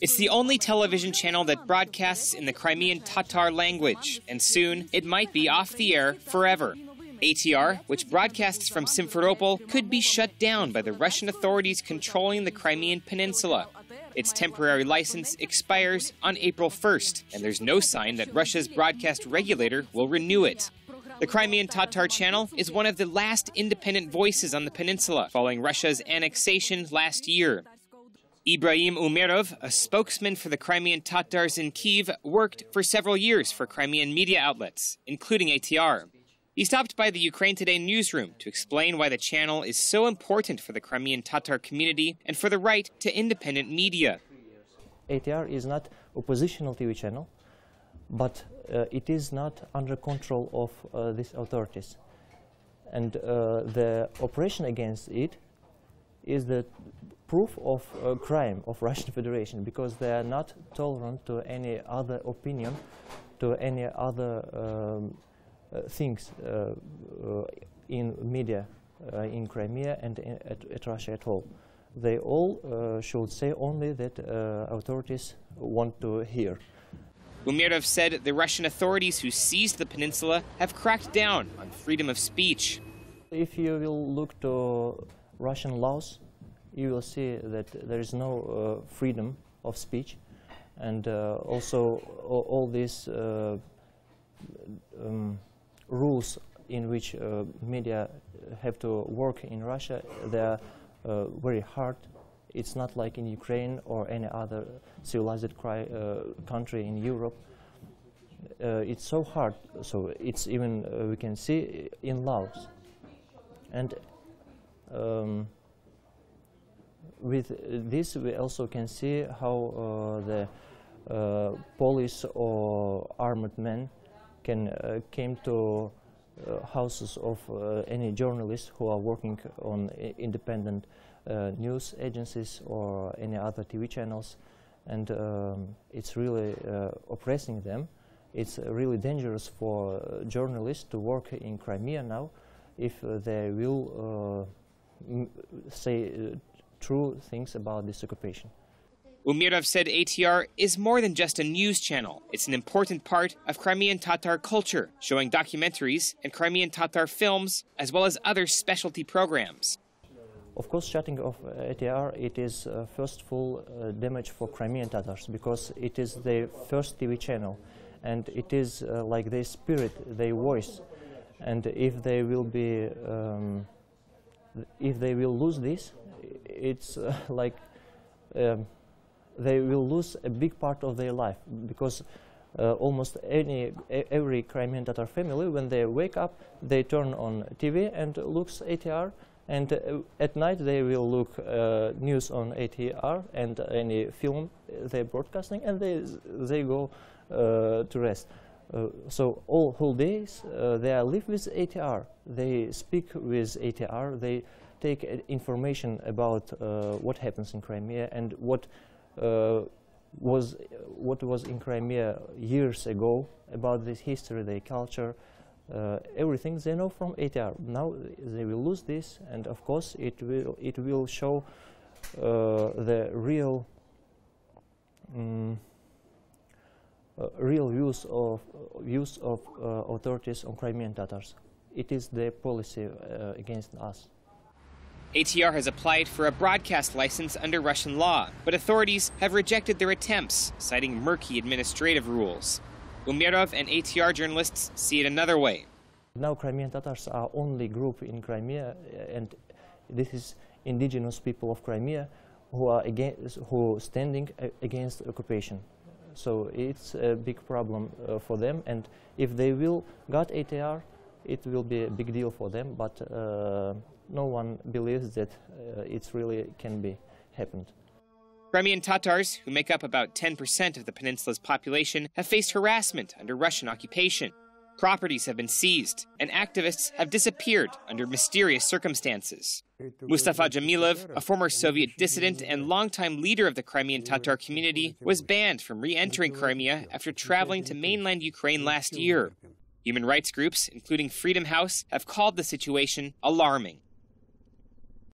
It's the only television channel that broadcasts in the Crimean Tatar language, and soon it might be off the air forever. ATR, which broadcasts from Simferopol, could be shut down by the Russian authorities controlling the Crimean Peninsula. Its temporary license expires on April 1st, and there's no sign that Russia's broadcast regulator will renew it. The Crimean Tatar channel is one of the last independent voices on the peninsula, following Russia's annexation last year. Ibrahim Umerov, a spokesman for the Crimean Tatars in Kyiv, worked for several years for Crimean media outlets, including ATR. He stopped by the Ukraine Today newsroom to explain why the channel is so important for the Crimean Tatar community and for the right to independent media. ATR is not oppositional TV channel, but it is not under control of these authorities. And the operation against it is the proof of crime of Russian Federation, because they are not tolerant to any other opinion, to any other things in media in Crimea and at Russia at all. They all should say only that authorities want to hear. Umerov said the Russian authorities who seized the peninsula have cracked down on freedom of speech. If you will look to Russian laws, you will see that there is no freedom of speech, and also all these rules in which media have to work in Russia, they are very hard. It's not like in Ukraine or any other civilized country in Europe. It's so hard, so it's even, we can see, in laws. And with this we also can see how the police or armed men can came to houses of any journalists who are working on independent news agencies or any other TV channels, and it's really oppressing them. It's really dangerous for journalists to work in Crimea now if they will say true things about this occupation. Umerov said ATR is more than just a news channel. It's an important part of Crimean Tatar culture, showing documentaries and Crimean Tatar films, as well as other specialty programs. Of course, shutting off ATR, it is first full damage for Crimean Tatars, because it is their first TV channel, and it is like their spirit, their voice. And if they will be, if they will lose this, it's like they will lose a big part of their life, because almost every Crimean Tatar family, when they wake up, they turn on TV and looks ATR, and at night they will look news on ATR and any film they're broadcasting, and they go to rest. So all whole days they live with ATR. They speak with ATR. They take information about what happens in Crimea and what was in Crimea years ago, about this history, their culture, everything they know from ATR. Now they will lose this, and of course it will show the real views of authorities on Crimean Tatars. It is their policy against us. ATR has applied for a broadcast license under Russian law, but authorities have rejected their attempts, citing murky administrative rules. Umerov and ATR journalists see it another way. Now Crimean Tatars are only group in Crimea, and this is indigenous people of Crimea who are standing against occupation. So it's a big problem for them, and if they will get ATR, it will be a big deal for them, but no one believes that it really can be happened. Crimean Tatars, who make up about 10% of the peninsula's population, have faced harassment under Russian occupation. Properties have been seized, and activists have disappeared under mysterious circumstances. Mustafa Jamilov, a former Soviet dissident and longtime leader of the Crimean Tatar community, was banned from re-entering Crimea after traveling to mainland Ukraine last year. Human rights groups, including Freedom House, have called the situation alarming.